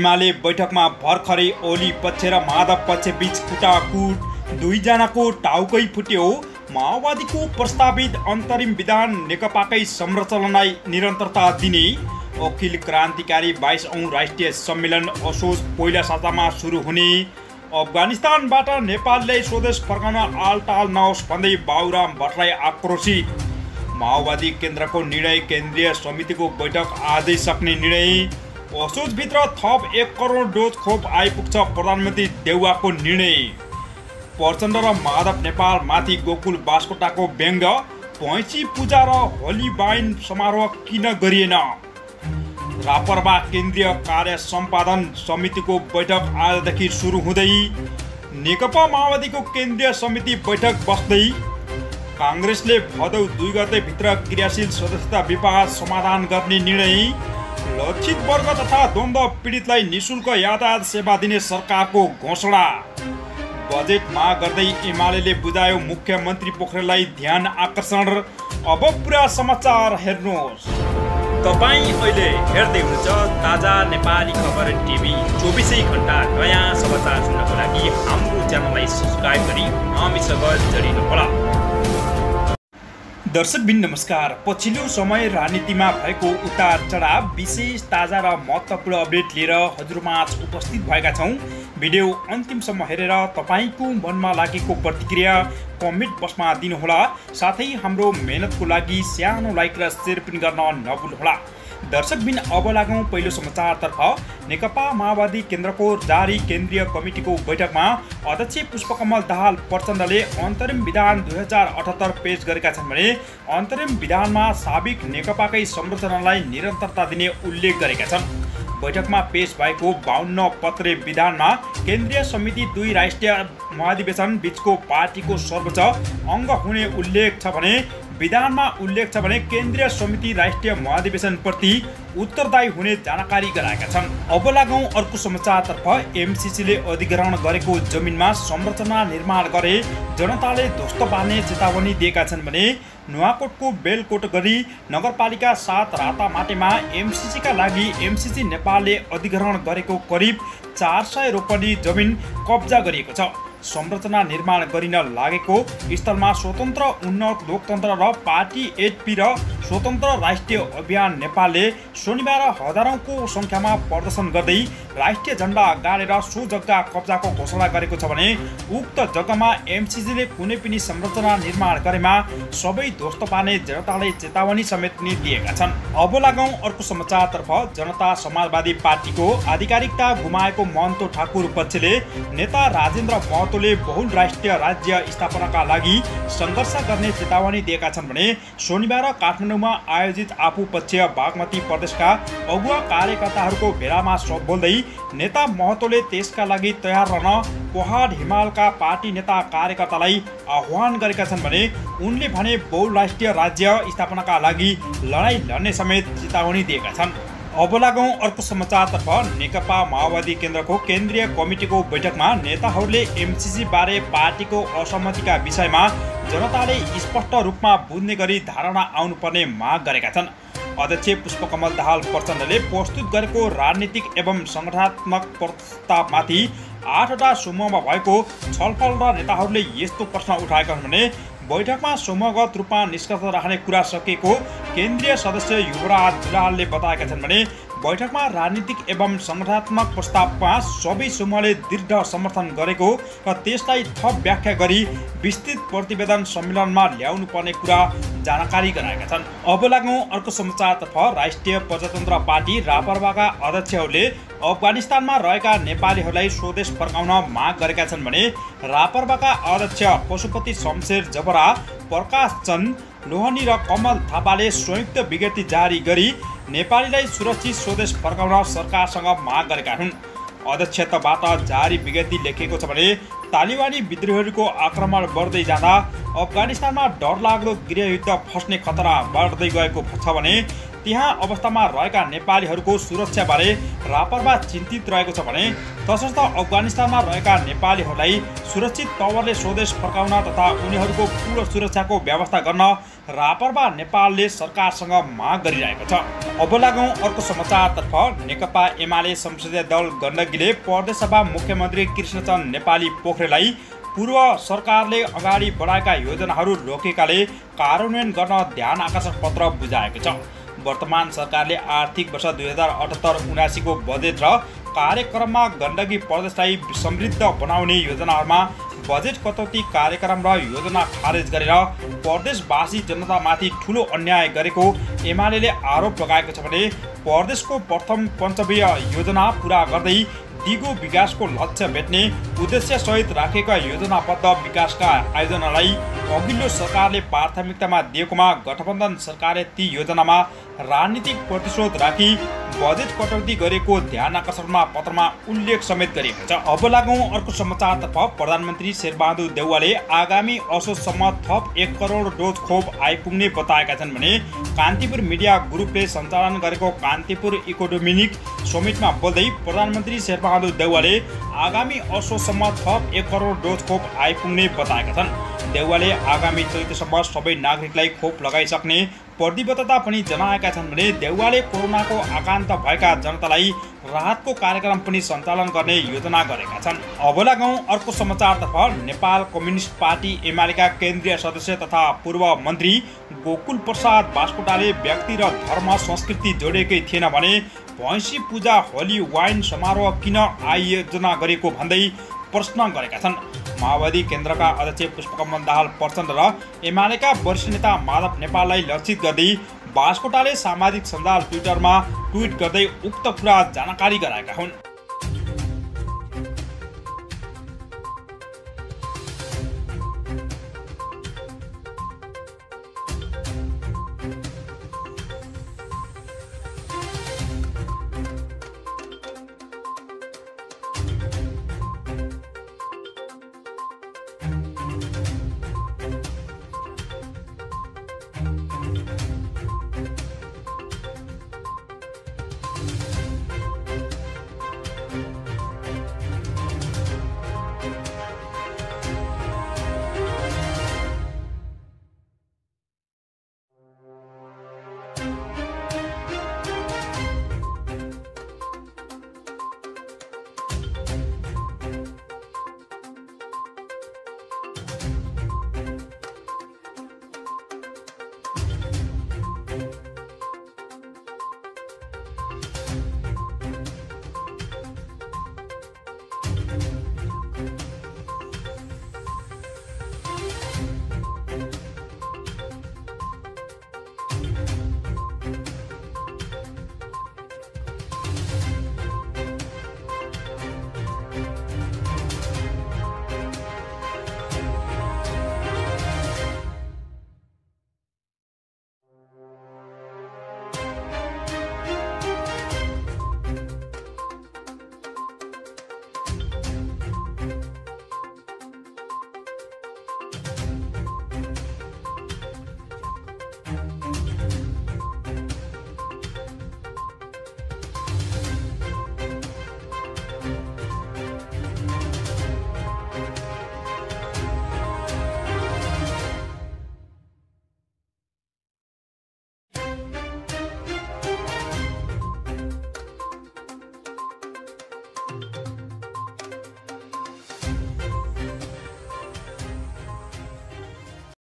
एमाले बैठकमा भर्खरै ओली पक्ष र माधव पक्ष बीच कुटाकुट, दुईजनाको टाउकै फुट्यो। माओवादीको प्रस्तावित अन्तरिम विधान नेकपाकै संरचनालाई निरन्तरता दिने। अखिल क्रान्तिकारी 22औं राष्ट्रिय सम्मेलन असोज पहिला सातामा सुरु हुने। अफगानिस्तानबाट नेपालले स्वदेश फर्काउन आलटाल नहोस् भन्दै बाबुराम भट्टराई आक्रोशित। माओवादी केन्द्रको निर्णय, केन्द्रीय समितिको बैठक आजै सक्ने निर्णय। असोजभित्र थप 1 करोड डोज खोप आइपुग्छ, प्रधानमन्त्री देउवाको निर्णय। प्रचण्ड र माधव नेपाल माथि गोकुल बास्कोटाको व्यङ्ग। भैँसी पूजा र होली वाइन समारोह किन गरिएन? रापरवा केन्द्रीय कार्य सम्पादन समितिको बैठक आजदेखि सुरु हुँदै। नेकपा माओवादीको केन्द्रीय समिति बैठक बस्दै। काङ्ग्रेसले भदौ 2 गतेभित्र क्रियाशील सदस्यता विवाद समाधान गर्ने निर्णय। लक्षित वर्ग तथा द्वन्द्व पीडितलाई निशुल्क यातायात सेवा दिने सरकारको घोषणा। बजेट माग गर्दै एमाले बुझायो मुख्यमन्त्री पोखरेललाई ध्यान आकर्षण। अब पुरा समाचार हेर्नुहोस्। तपाईँ अहिले हेर्दै हुनुहुन्छ ताजा नेपाली खबर टिभी। 24 घण्टा नयाँ समाचार सुन्नको लागि हाम्रो च्यानललाई सब्स्क्राइब गरी हामीसँग जोडिनुहोला। दर्शकबिन नमस्कार। पछिल्लो समय राजनीतिमा भएको उतार चढाव, विशेष ताजा र महत्त्वपूर्ण अपडेट लिएर हजुरमाझ उपस्थित भएका छौँ। भिडियो अन्तिमसम्म हेरेर तपाईँको मनमा लागेको प्रतिक्रिया कमेन्ट बक्समा दिनुहोला। साथै हाम्रो मेहनतको लागि सानो लाइक र सेयर पनि गर्न नभुल्नुहोला। दर्शकबिन अब लागौँ पहिलो समाचारतर्फ। नेकपा माओवादी केन्द्रको जारी केन्द्रीय कमिटीको बैठकमा अध्यक्ष पुष्पकमल दाहाल प्रचण्डले अन्तरिम विधान 2078 पेश गरेका छन् भने अन्तरिम विधानमा साबिक नेकपाकै संरचनालाई निरन्तरता दिने उल्लेख गरेका छन्। बैठकमा पेश भएको 52 पत्रे विधानमा केन्द्रीय समिति 2 राष्ट्रिय महाधिवेशन बीचको पार्टीको सर्वोच्च अङ्ग हुने उल्लेख छ भने विधानमा उल्लेख छ भने केन्द्रीय समिति राष्ट्रिय महाधिवेशनप्रति उत्तरदायी हुने जानकारी गराएका छन्। अब लागौँ अर्को समाचारतर्फ। एमसिसीले अधिग्रहण गरेको जमिनमा संरचना निर्माण गरे जनताले ध्वस्त पार्ने चेतावनी दिएका छन् भने नुवाकोटको बेलकोटगढी नगरपालिका 7 रातामाटेमा एमसिसीका लागि एमसिसी नेपालले अधिग्रहण गरेको करिब 400 रोपनी जमिन कब्जा गरिएको छ। संरचना निर्माण गरिन लागेको स्थलमा स्वतन्त्र उन्नत लोकतन्त्र र पार्टी एचपी र स्वतन्त्र राष्ट्रिय अभियान नेपालले शनिबार हजारौंको सङ्ख्यामा प्रदर्शन गर्दै राष्ट्रिय झण्डा गाडेर सो जग्गा कब्जाको घोषणा गरेको छ भने उक्त जग्गामा एमसिसीले कुनै पनि संरचना निर्माण गरेमा सबै ध्वस्त पार्ने जनताले चेतावनी समेत नि दिएका छन्। अब लागौँ अर्को समाचारतर्फ। जनता समाजवादी पार्टीको आधिकारिकता गुमाएको महन्तो ठाकुर पक्षले नेता राजेन्द्र महतोले बहुल राष्ट्रिय राज्य स्थापनाका लागि सङ्घर्ष गर्ने चेतावनी दिएका छन् भने शनिबार काठमाडौँमा आयोजित आफू पक्ष बागमती प्रदेशका अगुवा कार्यकर्ताहरूको भेलामा बोल्दै नेता महतोले त्यसका लागि तयार रहन पहाड हिमालका पार्टी नेता कार्यकर्तालाई आह्वान गरेका छन् भने उनले भने बहुल राष्ट्रिय राज्य स्थापनाका लागि लडाईँ लड्ने समेत चेतावनी दिएका छन्। अब लागौँ अर्को समाचारतर्फ। नेकपा माओवादी केन्द्रको केन्द्रीय कमिटीको बैठकमा नेताहरूले एमसिसी बारे पार्टीको असहमतिका विषयमा जनताले स्पष्ट रूपमा बुझ्ने गरी धारणा आउनुपर्ने माग गरेका छन्। अध्यक्ष पुष्पकमल दाहाल प्रचण्डले प्रस्तुत गरेको राजनीतिक एवं सङ्गठनात्मक प्रस्तावमाथि 8वटा समूहमा भएको छलफल र नेताहरूले यस्तो प्रश्न उठाएका छन् भने बैठकमा समूहगत रूपमा निष्कर्ष राख्ने कुरा सकिएको केन्द्रीय सदस्य युवराज दुलालले बताएका छन् भने बैठकमा राजनीतिक एवं सङ्गठनात्मक प्रस्तावमा सबै समूहले दृढ समर्थन गरेको र त्यसलाई थप व्याख्या गरी विस्तृत प्रतिवेदन सम्मेलनमा ल्याउनु पर्ने कुरा जानकारी गराएका छन्। अब लागौँ अर्को समाचारतर्फ। राष्ट्रिय प्रजातन्त्र पार्टी रापरवाका अध्यक्षहरूले अफगानिस्तानमा रहेका नेपालीहरूलाई स्वदेश फर्काउन माग गरेका छन् भने रापरवाका अध्यक्ष पशुपति शमशेर जबरा, प्रकाश चन्द लोहनी र कमल थापाले संयुक्त विज्ञप्ति जारी गरी नेपालीलाई सुरक्षित स्वदेश फर्काउन सरकारसँग माग गरेका हुन्। अध्यक्षताबाट जारी विज्ञप्ति लेखिएको छ भने तालिबानी विद्रोहीहरूको आक्रमण बढ्दै जाँदा अफगानिस्तानमा डरलाग्दो गृहयुद्ध फस्ने खतरा बढ्दै गएको छ भने त्यहाँ अवस्थामा रहेका नेपालीहरूको सुरक्षाबारे रापरपा चिन्तित रहेको छ भने तसर्थ अफगानिस्तानमा रहेका नेपालीहरूलाई सुरक्षित तवरले स्वदेश फर्काउन तथा उनीहरूको पूर्ण सुरक्षाको व्यवस्था गर्न रापरपा नेपालले सरकारसँग माग गरिरहेको छ। अब लागौँ अर्को समाचारतर्फ। नेकपा एमाले संसदीय दल गण्डकीले प्रदेशसभा मुख्यमन्त्री कृष्णचन्द्र नेपाली पोखरेललाई पूर्व सरकारले अगाडि बढाएका योजनाहरू रोकेकाले कार्यान्वयन गर्न ध्यान आकर्षण पत्र बुझाएको छ। वर्तमान सरकारले आर्थिक वर्ष 2078-79 को बजेट र कार्यक्रममा गण्डकी प्रदेशलाई समृद्ध बनाउने योजनाहरूमा बजेट कटौती कार्यक्रम र योजना खारेज गरेर प्रदेशवासी जनतामाथि ठूलो अन्याय गरेको एमाले आरोप लगाएको छ भने प्रदेशको प्रथम पञ्चवर्षीय योजना पूरा गर्दै दिगो विकासको लक्ष्य भेट्ने उद्देश्य सहित राखेका योजनाबद्ध विकासका आयोजनालाई अघिल्लो सरकारले प्राथमिकतामा दिएकोमा गठबन्धन सरकारले ती योजनामा राजनीतिक प्रतिशोध राखी बजेट कटौती गरेको ध्यान आकर्षणमा पत्रमा उल्लेख समेत गरिएको छ। अब लागौँ अर्को समाचारतर्फ। प्रधानमन्त्री शेरबहादुर देउवाले आगामी असोजसम्म थप 1 करोड डोज खोप आइपुग्ने बताएका छन् भने कान्तिपुर मिडिया ग्रुपले सञ्चालन गरेको कान्तिपुर इकोनोमिक समिटमा बोल्दै प्रधानमन्त्री शेरबहादुर देउवाले आगामी असोजसम्म थप 1 करोड डोज खोप आइपुग्ने बताएका छन्। देउवाले आगामी चैतसम्म सबै नागरिकलाई खोप लगाइसक्ने प्रतिबद्धता पनि जनाएका छन् भने देउवाले कोरोनाको आक्रान्त भएका जनतालाई राहतको कार्यक्रम पनि सञ्चालन गर्ने योजना गरेका छन्। अब लागौँ अर्को समाचारतर्फ। नेपाल कम्युनिस्ट पार्टी एमालेका केन्द्रीय सदस्य तथा पूर्व मन्त्री गोकुल प्रसाद बास्कोटाले व्यक्ति र धर्म संस्कृति जोडेकै थिएन भने भैँसी पूजा होली वाइन समारोह किन आयोजना गरेको भन्दै प्रश्न गरेका छन्। माओवादी केन्द्रका अध्यक्ष पुष्पकमल दाहाल प्रचण्ड र एमालेका वरिष्ठ नेता माधव नेपाललाई लक्षित गर्दै बास्कोटाले सामाजिक सञ्जाल ट्विटरमा ट्विट गर्दै उक्त कुरा जानकारी गराएका हुन्।